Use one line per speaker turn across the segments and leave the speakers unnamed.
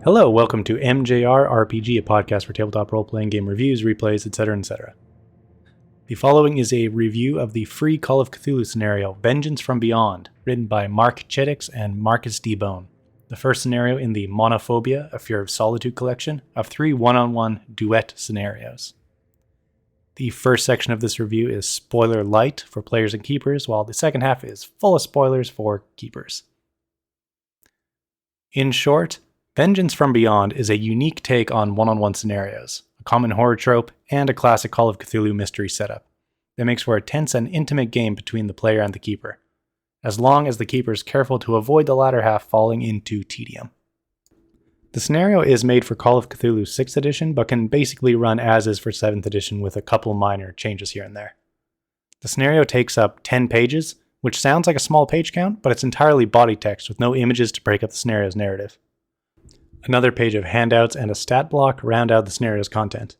Hello, welcome to MJR RPG, a podcast for tabletop role-playing game reviews, replays, etc., etc. The following is a review of the free Call of Cthulhu scenario, Vengeance from Beyond, written by Mark Chiddicks and Marcus D. Bone. The first scenario in the Monophobia, a Fear of Solitude collection of 3 one-on-one duet scenarios. The first section of this review is spoiler light for players and keepers, while the second half is full of spoilers for keepers. In short, Vengeance from Beyond is a unique take on one-on-one scenarios, a common horror trope, and a classic Call of Cthulhu mystery setup that makes for a tense and intimate game between the player and the keeper, as long as the keeper is careful to avoid the latter half falling into tedium. The scenario is made for Call of Cthulhu 6th edition, but can basically run as is for 7th edition with a couple minor changes here and there. The scenario takes up 10 pages, which sounds like a small page count, but it's entirely body text with no images to break up the scenario's narrative. Another page of handouts and a stat block round out the scenario's content.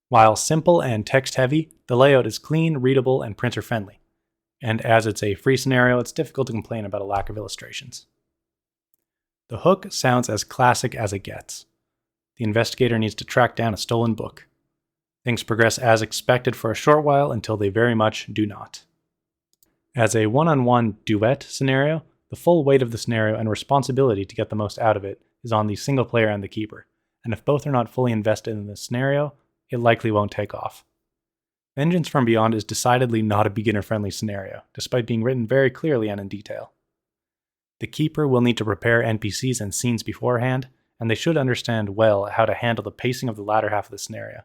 While simple and text-heavy, the layout is clean, readable, and printer-friendly. And as it's a free scenario, it's difficult to complain about a lack of illustrations. The hook sounds as classic as it gets. The investigator needs to track down a stolen book. Things progress as expected for a short while until they very much do not. As a one-on-one duet scenario, the full weight of the scenario and responsibility to get the most out of it is on the single player and the keeper, and if both are not fully invested in the scenario, it likely won't take off. Vengeance from Beyond is decidedly not a beginner-friendly scenario, despite being written very clearly and in detail. The keeper will need to prepare NPCs and scenes beforehand, and they should understand well how to handle the pacing of the latter half of the scenario.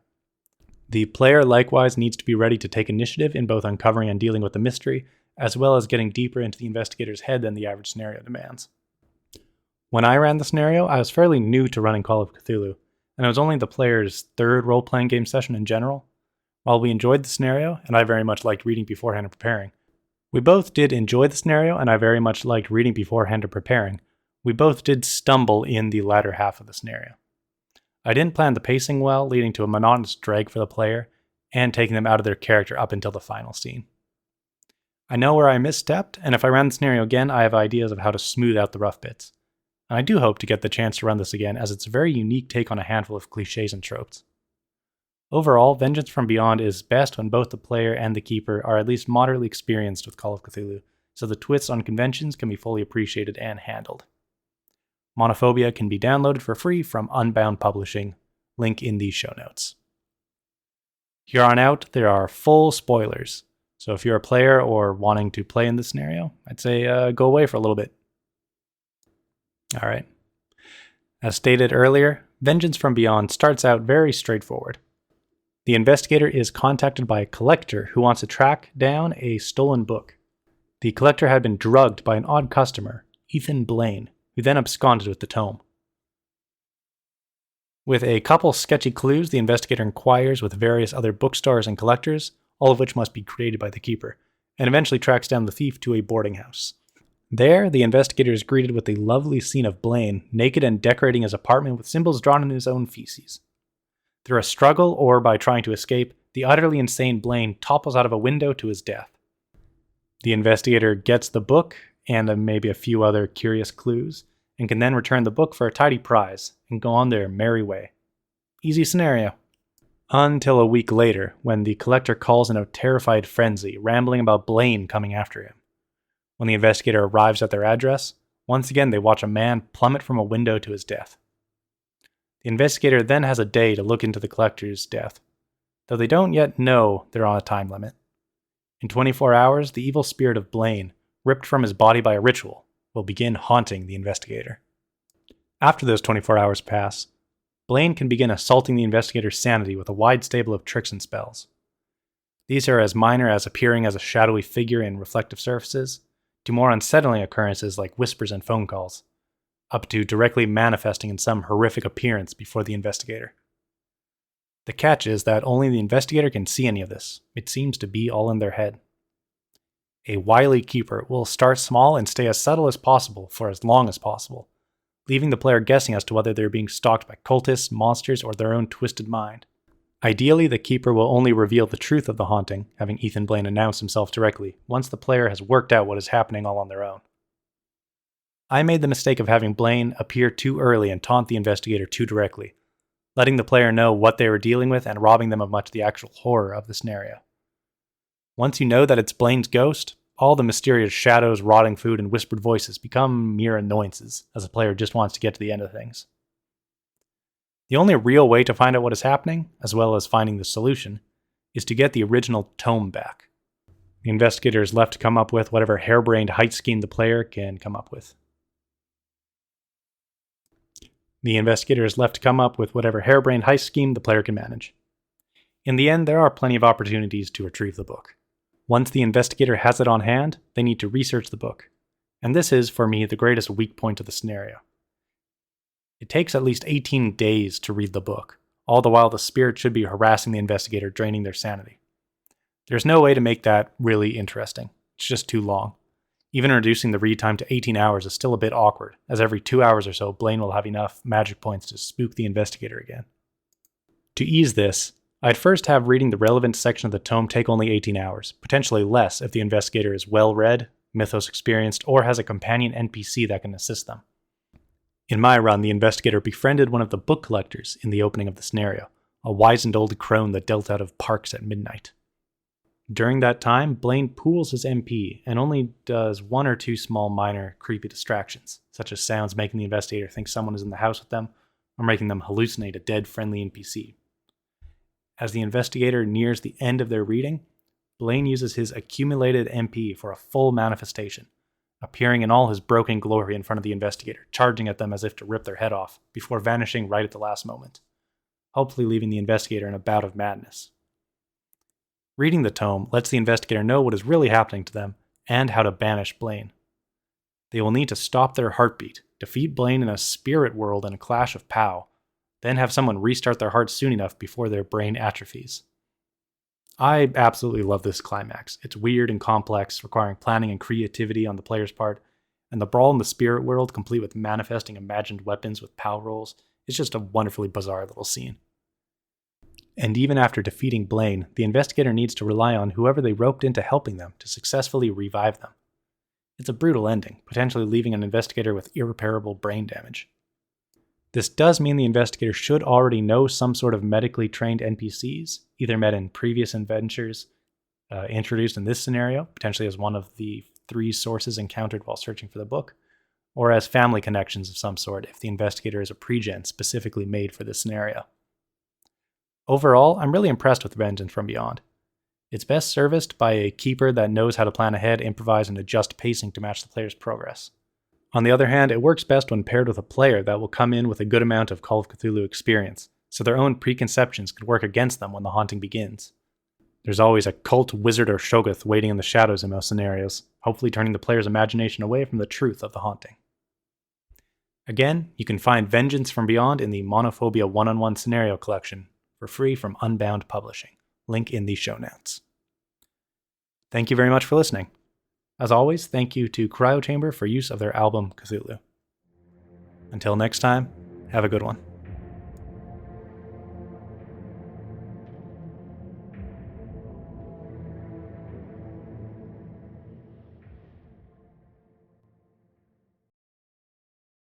The player likewise needs to be ready to take initiative in both uncovering and dealing with the mystery, as well as getting deeper into the investigator's head than the average scenario demands. When I ran the scenario, I was fairly new to running Call of Cthulhu, and it was only the player's third role-playing game session in general. While we enjoyed the scenario, and I very much liked reading beforehand and preparing, we both did stumble in the latter half of the scenario. I didn't plan the pacing well, leading to a monotonous drag for the player, and taking them out of their character up until the final scene. I know where I misstepped, and if I ran the scenario again, I have ideas of how to smooth out the rough bits. And I do hope to get the chance to run this again, as it's a very unique take on a handful of cliches and tropes. Overall, Vengeance from Beyond is best when both the player and the keeper are at least moderately experienced with Call of Cthulhu, so the twists on conventions can be fully appreciated and handled. Monophobia can be downloaded for free from Unbound Publishing, link in the show notes. Here on out, there are full spoilers, so if you're a player or wanting to play in this scenario, I'd say go away for a little bit. Alright. As stated earlier, Vengeance from Beyond starts out very straightforward. The investigator is contacted by a collector who wants to track down a stolen book. The collector had been drugged by an odd customer, Ethan Blaine, who then absconded with the tome. With a couple sketchy clues, the investigator inquires with various other bookstores and collectors, all of which must be created by the keeper, and eventually tracks down the thief to a boarding house. There, the investigator is greeted with a lovely scene of Blaine, naked and decorating his apartment with symbols drawn in his own feces. Through a struggle, or by trying to escape, the utterly insane Blaine topples out of a window to his death. The investigator gets the book, and maybe a few other curious clues, and can then return the book for a tidy prize, and go on their merry way. Easy scenario. Until a week later, when the collector calls in a terrified frenzy, rambling about Blaine coming after him. When the investigator arrives at their address, once again they watch a man plummet from a window to his death. The investigator then has a day to look into the collector's death, though they don't yet know they're on a time limit. In 24 hours, the evil spirit of Blaine, ripped from his body by a ritual, will begin haunting the investigator. After those 24 hours pass, Blaine can begin assaulting the investigator's sanity with a wide stable of tricks and spells. These are as minor as appearing as a shadowy figure in reflective surfaces, to more unsettling occurrences like whispers and phone calls, up to directly manifesting in some horrific appearance before the investigator. The catch is that only the investigator can see any of this. It seems to be all in their head. A wily keeper will start small and stay as subtle as possible for as long as possible, leaving the player guessing as to whether they're being stalked by cultists, monsters, or their own twisted mind. Ideally, the keeper will only reveal the truth of the haunting, having Ethan Blaine announce himself directly, once the player has worked out what is happening all on their own. I made the mistake of having Blaine appear too early and taunt the investigator too directly, letting the player know what they were dealing with and robbing them of much of the actual horror of the scenario. Once you know that it's Blaine's ghost, all the mysterious shadows, rotting food, and whispered voices become mere annoyances, as the player just wants to get to the end of things. The only real way to find out what is happening, as well as finding the solution, is to get the original tome back. The investigator is left to come up with whatever harebrained heist scheme the player can come up with. The investigator is left to come up with whatever harebrained heist scheme the player can manage. In the end, there are plenty of opportunities to retrieve the book. Once the investigator has it on hand, they need to research the book. And this is, for me, the greatest weak point of the scenario. It takes at least 18 days to read the book, all the while the spirit should be harassing the investigator, draining their sanity. There's no way to make that really interesting. It's just too long. Even reducing the read time to 18 hours is still a bit awkward, as every 2 hours or so, Blaine will have enough magic points to spook the investigator again. To ease this, I'd first have reading the relevant section of the tome take only 18 hours, potentially less if the investigator is well-read, mythos experienced, or has a companion NPC that can assist them. In my run, the investigator befriended one of the book collectors in the opening of the scenario, a wizened old crone that dealt out of parks at midnight. During that time, Blaine pools his MP and only does 1 or 2 small minor creepy distractions, such as sounds making the investigator think someone is in the house with them, or making them hallucinate a dead friendly NPC. As the investigator nears the end of their reading, Blaine uses his accumulated MP for a full manifestation, appearing in all his broken glory in front of the investigator, charging at them as if to rip their head off, before vanishing right at the last moment, hopefully leaving the investigator in a bout of madness. Reading the tome lets the investigator know what is really happening to them and how to banish Blaine. They will need to stop their heartbeat, defeat Blaine in a spirit world in a clash of POW, then have someone restart their heart soon enough before their brain atrophies. I absolutely love this climax. It's weird and complex, requiring planning and creativity on the player's part, and the brawl in the spirit world, complete with manifesting imagined weapons with POW rolls, is just a wonderfully bizarre little scene. And even after defeating Blaine, the investigator needs to rely on whoever they roped into helping them to successfully revive them. It's a brutal ending, potentially leaving an investigator with irreparable brain damage. This does mean the investigator should already know some sort of medically trained NPCs, either met in previous adventures, introduced in this scenario, potentially as one of the 3 sources encountered while searching for the book, or as family connections of some sort if the investigator is a pregen specifically made for this scenario. Overall, I'm really impressed with Vengeance from Beyond. It's best serviced by a keeper that knows how to plan ahead, improvise, and adjust pacing to match the player's progress. On the other hand, it works best when paired with a player that will come in with a good amount of Call of Cthulhu experience, so their own preconceptions could work against them when the haunting begins. There's always a cult, wizard, or shoggoth waiting in the shadows in most scenarios, hopefully turning the player's imagination away from the truth of the haunting. Again, you can find Vengeance from Beyond in the Monophobia 1-on-1 scenario collection, for free from Unbound Publishing. Link in the show notes. Thank you very much for listening. As always, thank you to CryoChamber for use of their album Cthulhu. Until next time, have a good one.